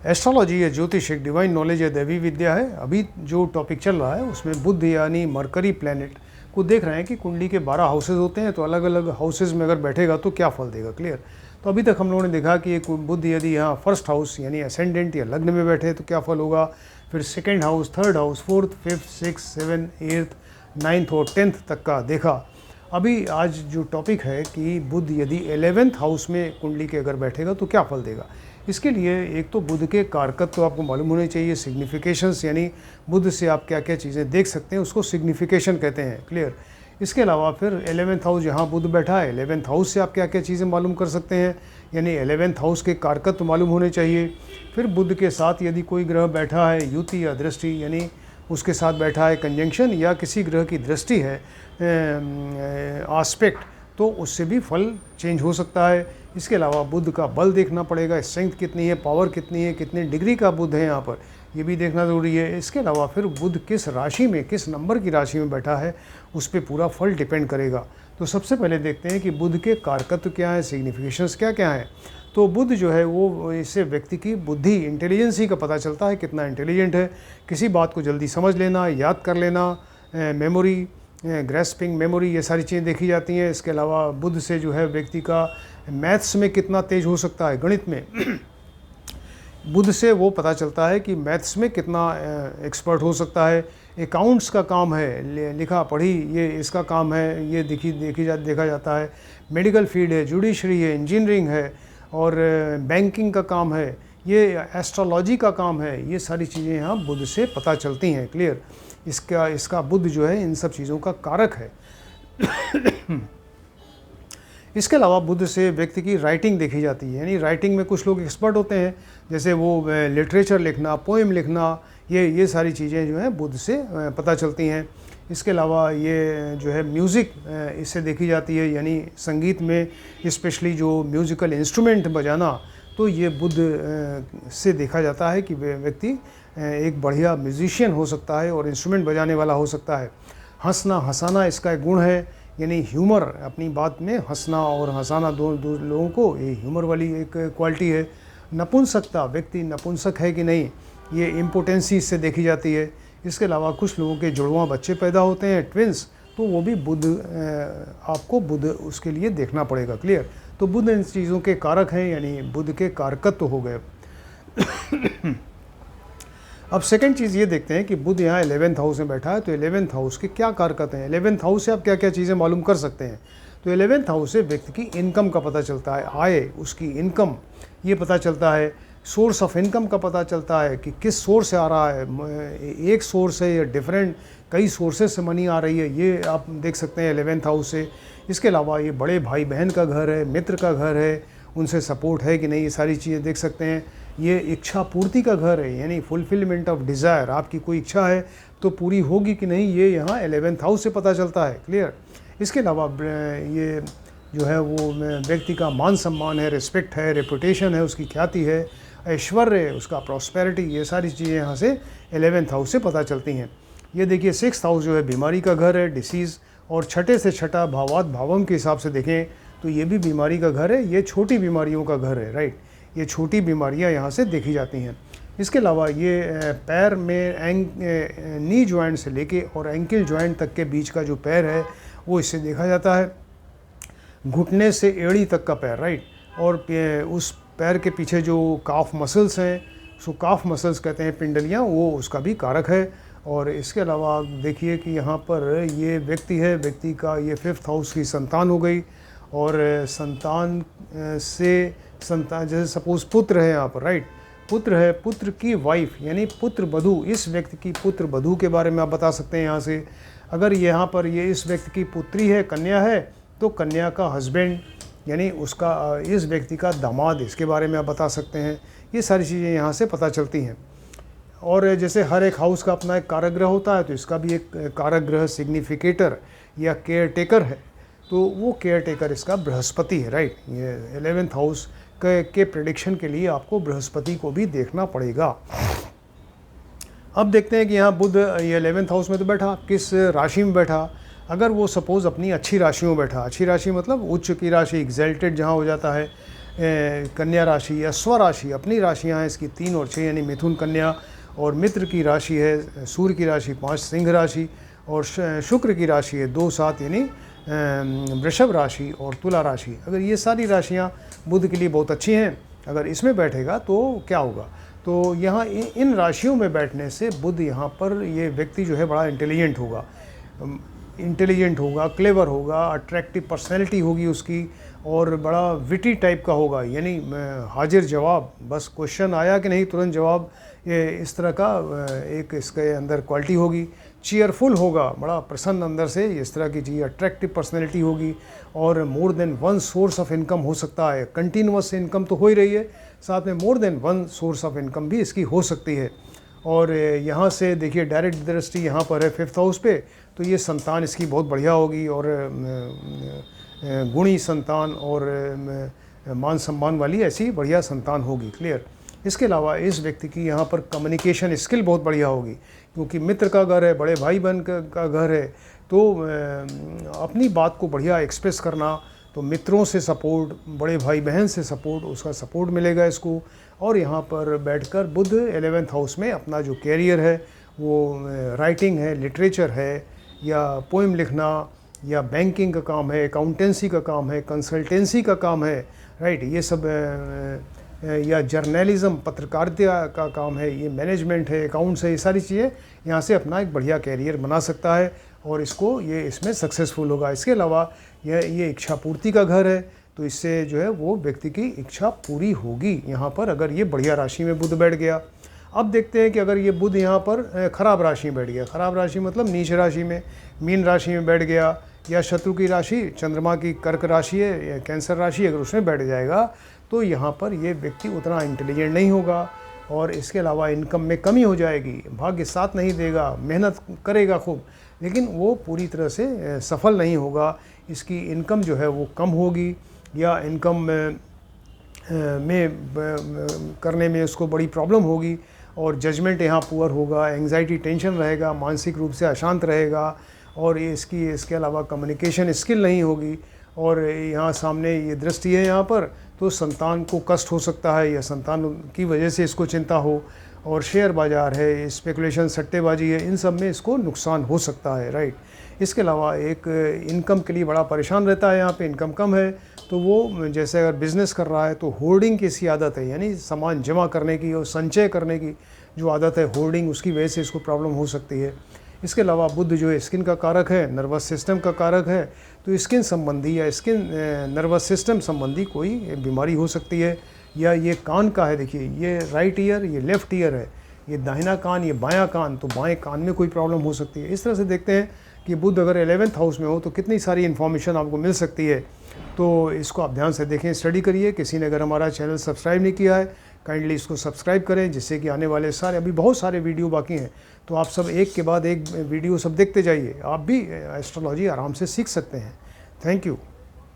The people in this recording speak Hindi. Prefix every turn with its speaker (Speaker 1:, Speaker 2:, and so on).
Speaker 1: एस्ट्रोलॉजी या ज्योतिष एक डिवाइन नॉलेज या दैवी विद्या है। अभी जो टॉपिक चल रहा है उसमें बुध यानी मरकरी प्लैनेट को देख रहे हैं कि कुंडली के 12 हाउसेज होते हैं, तो अलग अलग हाउसेज में अगर बैठेगा तो क्या फल देगा। क्लियर। तो अभी तक हम लोगों ने देखा कि एक बुध यदि यहाँ फर्स्ट हाउस यानी असेंडेंट या लग्न में बैठे तो क्या फल होगा, फिर second house, third house, fourth, fifth, six, seven, eighth, ninth और 10th तक का देखा। अभी आज जो टॉपिक है कि बुध यदि 11th हाउस में कुंडली के अगर बैठेगा तो क्या फल देगा। इसके लिए एक तो बुध के कारकत्व तो आपको मालूम होने चाहिए, सिग्निफिकेशंस यानी बुध से आप क्या क्या चीज़ें देख सकते हैं उसको सिग्निफिकेशन कहते हैं। क्लियर। इसके अलावा फिर 11th हाउस जहाँ बुध बैठा है, 11th हाउस से आप क्या क्या चीज़ें मालूम कर सकते हैं, यानी 11th हाउस के कारकत्व तो मालूम होने चाहिए। फिर बुध के साथ यदि कोई ग्रह बैठा है युति या दृष्टि, यानी उसके साथ बैठा है कंजंक्शन या किसी ग्रह की दृष्टि है आस्पेक्ट, तो उससे भी फल चेंज हो सकता है। इसके अलावा बुध का बल देखना पड़ेगा, स्ट्रेंथ कितनी है, पावर कितनी है, कितने डिग्री का बुध है यहाँ पर, ये भी देखना ज़रूरी है। इसके अलावा फिर बुध किस राशि में, किस नंबर की राशि में बैठा है उस पर पूरा फल डिपेंड करेगा। तो सबसे पहले देखते हैं कि बुध के कारकत्व क्या है, सिग्निफिकेशंस क्या क्या है। तो बुध जो है वो इससे व्यक्ति की बुद्धि, इंटेलिजेंसी का पता चलता है, कितना इंटेलिजेंट है, किसी बात को जल्दी समझ लेना, याद कर लेना, मेमोरी, ग्रेस्पिंग मेमोरी, ये सारी चीज़ें देखी जाती हैं। इसके अलावा बुध से जो है व्यक्ति का मैथ्स में कितना तेज हो सकता है, गणित में बुध से वो पता चलता है कि मैथ्स में कितना एक्सपर्ट हो सकता है। अकाउंट्स का काम है, लिखा पढ़ी, ये इसका काम है, ये देखा जाता है। मेडिकल फील्ड है, जुडिशरी है, इंजीनियरिंग है और बैंकिंग का काम है, ये एस्ट्रोलॉजी का काम है, ये सारी चीज़ें यहाँ बुध से पता चलती हैं। क्लियर। इसका बुध जो है इन सब चीज़ों का कारक है। इसके अलावा बुध से व्यक्ति की राइटिंग देखी जाती है, यानी राइटिंग में कुछ लोग एक्सपर्ट होते हैं, जैसे वो लिटरेचर लिखना, पोएम लिखना, ये सारी चीज़ें जो हैं बुध से पता चलती हैं। इसके अलावा ये जो है म्यूज़िक इससे देखी जाती है, यानी संगीत में स्पेशली जो म्यूज़िकल इंस्ट्रूमेंट बजाना, तो ये बुध से देखा जाता है कि व्यक्ति एक बढ़िया म्यूजिशियन हो सकता है और इंस्ट्रूमेंट बजाने वाला हो सकता है। हंसना हंसाना इसका एक गुण है, यानी ह्यूमर, अपनी बात में हंसना और हंसाना दो लोगों को, ये ह्यूमर वाली एक क्वालिटी है। नपुंसकता, व्यक्ति नपुंसक है कि नहीं, ये इम्पोटेंसी इससे देखी जाती है। इसके अलावा कुछ लोगों के जुड़वां बच्चे पैदा होते हैं, ट्विंस, तो वो भी बुध, आपको बुध उसके लिए देखना पड़ेगा। क्लियर। तो बुध इन चीज़ों के कारक हैं, यानी बुध के कारकत्व हो गए। अब सेकंड चीज़ ये देखते हैं कि बुध यहाँ 11th हाउस में बैठा है, तो 11th हाउस के क्या कारकत्व हैं, 11th हाउस से आप क्या क्या चीज़ें मालूम कर सकते हैं। तो 11th हाउस से व्यक्ति की इनकम का पता चलता है, आय, उसकी इनकम ये पता चलता है। सोर्स ऑफ इनकम का पता चलता है कि किस सोर्स से आ रहा है, एक सोर्स है या डिफरेंट कई सोर्सेज से मनी आ रही है, ये आप देख सकते हैं 11th हाउस से। इसके अलावा ये बड़े भाई बहन का घर है, मित्र का घर है, उनसे सपोर्ट है कि नहीं, ये सारी चीज़ें देख सकते हैं। ये इच्छा पूर्ति का घर है, यानी फुलफिलमेंट ऑफ डिज़ायर, आपकी कोई इच्छा है तो पूरी होगी कि नहीं, ये यहाँ 11th हाउस से पता चलता है। क्लियर। इसके अलावा ये जो है वो व्यक्ति का मान सम्मान है, रिस्पेक्ट है, रेपुटेशन है, उसकी ख्याति है, ऐश्वर्य है, उसका प्रॉस्पेरिटी, ये सारी चीज़ें यहाँ से 11th हाउस से पता चलती हैं। ये देखिए 6th हाउस जो है बीमारी का घर है, डिसीज़, और छठे से छठा भावात भावम के हिसाब से देखें तो ये भी बीमारी का घर है, ये छोटी बीमारियों का घर है। राइट। ये छोटी बीमारियां यहाँ से देखी जाती हैं। इसके अलावा ये पैर में नी जॉइंट से लेके और एंकल जॉइंट तक के बीच का जो पैर है वो इससे देखा जाता है। घुटने से एड़ी तक का पैर, राइट। और उस पैर के पीछे जो काफ मसल्स हैं, उसको काफ मसल्स कहते हैं, पिंडलियाँ, वो उसका भी कारक है। और इसके अलावा देखिए कि यहाँ पर ये व्यक्ति है, व्यक्ति का ये 5th हाउस की संतान हो गई, और संतान से संतान, जैसे सपोज पुत्र है यहाँ पर, राइट, पुत्र है, पुत्र की वाइफ यानी पुत्र बधू, इस व्यक्ति की पुत्र बधू के बारे में आप बता सकते हैं यहाँ से। अगर यहाँ पर ये इस व्यक्ति की पुत्री है, कन्या है, तो कन्या का हस्बैंड यानी उसका, इस व्यक्ति का दामाद, इसके बारे में आप बता सकते हैं। ये सारी चीज़ें यहाँ से पता चलती हैं। और जैसे हर एक हाउस का अपना एक कारक ग्रह होता है, तो इसका भी एक कारक ग्रह सिग्निफिकेटर या केयर टेकर है, तो वो केयर टेकर इसका बृहस्पति है। राइट। ये 11th हाउस के प्रेडिक्शन के लिए आपको बृहस्पति को भी देखना पड़ेगा। अब देखते हैं कि यहाँ बुध ये 11th हाउस में तो बैठा, किस राशि में बैठा। अगर वो सपोज़ अपनी अच्छी राशि में बैठा, अच्छी राशि मतलब उच्च की राशि, एग्जल्टेड जहाँ हो जाता है, कन्या राशि या स्वराशि अपनी राशियाँ हैं इसकी 3 और 6 यानी मिथुन कन्या, और मित्र की राशि है सूर्य की राशि 5 सिंह राशि, और शुक्र की राशि है 2 7 यानी वृषभ राशि और तुला राशि। अगर ये सारी राशियाँ बुध के लिए बहुत अच्छी हैं, अगर इसमें बैठेगा तो क्या होगा, तो यहाँ इन राशियों में बैठने से बुध यहाँ पर ये व्यक्ति जो है बड़ा इंटेलिजेंट होगा, क्लेवर होगा, अट्रैक्टिव पर्सनैलिटी होगी उसकी, और बड़ा विटी टाइप का होगा, यानी हाजिर जवाब, बस क्वेश्चन आया कि नहीं तुरंत जवाब, ये इस तरह का एक इसके अंदर क्वालिटी होगी। चीयरफुल होगा, बड़ा प्रसन्न अंदर से, इस तरह की चीज़, अट्रैक्टिव पर्सनैलिटी होगी, और more than one source of income हो सकता है। कंटिन्यूअस इनकम तो हो ही रही है, साथ में more than one source of income भी इसकी हो सकती है। और यहाँ से देखिए डायरेक्ट दृष्टि यहाँ पर है 5th हाउस पे, तो ये संतान इसकी बहुत बढ़िया होगी, और गुणी संतान और मान सम्मान वाली ऐसी बढ़िया संतान होगी। क्लियर। इसके अलावा इस व्यक्ति की यहाँ पर कम्युनिकेशन स्किल बहुत बढ़िया होगी, क्योंकि मित्र का घर है, बड़े भाई बहन का घर है, तो अपनी बात को बढ़िया एक्सप्रेस करना, तो मित्रों से सपोर्ट, बड़े भाई बहन से सपोर्ट, उसका सपोर्ट मिलेगा इसको। और यहाँ पर बैठकर बुध 11th हाउस में अपना जो कैरियर है वो राइटिंग है, लिटरेचर है, या पोएम लिखना, या बैंकिंग का काम है, अकाउंटेंसी का काम है, कंसल्टेंसी का काम है, राइट, ये सब, या जर्नलिज्म पत्रकारिता का काम है, ये मैनेजमेंट है, अकाउंट्स है, ये सारी चीज़ें यहाँ से अपना एक बढ़िया कैरियर बना सकता है, और इसको ये इसमें सक्सेसफुल होगा। इसके अलावा ये इच्छा पूर्ति का घर है, तो इससे जो है वो व्यक्ति की इच्छा पूरी होगी यहाँ पर, अगर ये बढ़िया राशि में बुध बैठ गया। अब देखते हैं कि अगर ये बुध यहाँ पर खराब राशि में बैठ गया, खराब राशि मतलब नीच राशि में, मीन राशि में बैठ गया, या शत्रु की राशि, चंद्रमा की कर्क राशि है या कैंसर राशि, अगर उसमें बैठ जाएगा तो यहाँ पर ये व्यक्ति उतना इंटेलिजेंट नहीं होगा, और इसके अलावा इनकम में कमी हो जाएगी, भाग्य साथ नहीं देगा, मेहनत करेगा खूब, लेकिन वो पूरी तरह से सफल नहीं होगा। इसकी इनकम जो है वो कम होगी, या इनकम में करने में उसको बड़ी प्रॉब्लम होगी, और जजमेंट यहाँ पुअर होगा, एंग्जाइटी टेंशन रहेगा, मानसिक रूप से अशांत रहेगा, और इसके अलावा कम्युनिकेशन स्किल नहीं होगी। और यहाँ सामने ये दृष्टि है यहाँ पर, तो संतान को कष्ट हो सकता है, या संतान की वजह से इसको चिंता हो, और शेयर बाज़ार है, स्पेकुलेशन, सट्टेबाजी है, इन सब में इसको नुकसान हो सकता है, राइट। इसके अलावा एक इनकम के लिए बड़ा परेशान रहता है, यहाँ पे इनकम कम है, तो वो जैसे अगर बिज़नेस कर रहा है तो होर्डिंग की सी आदत है, यानी सामान जमा करने की और संचय करने की जो आदत है, होर्डिंग, उसकी वजह से इसको प्रॉब्लम हो सकती है। इसके अलावा बुध जो है स्किन का कारक है, नर्वस सिस्टम का कारक है, तो स्किन संबंधी या नर्वस सिस्टम संबंधी कोई बीमारी हो सकती है। या ये कान का है, देखिए ये राइट ईयर, ये लेफ़्ट ईयर है, ये दाहिना कान, ये बायां कान, तो बाएं कान में कोई प्रॉब्लम हो सकती है। इस तरह से देखते हैं कि बुध अगर 11th हाउस में हो तो कितनी सारी इन्फॉर्मेशन आपको मिल सकती है, तो इसको आप ध्यान से देखें, स्टडी करिए। किसी ने अगर हमारा चैनल सब्सक्राइब नहीं किया है, काइंडली इसको सब्सक्राइब करें, जिससे कि आने वाले सारे, अभी बहुत सारे वीडियो बाकी हैं, तो आप सब एक के बाद एक वीडियो सब देखते जाइए, आप भी एस्ट्रोलॉजी आराम से सीख सकते हैं। Thank you.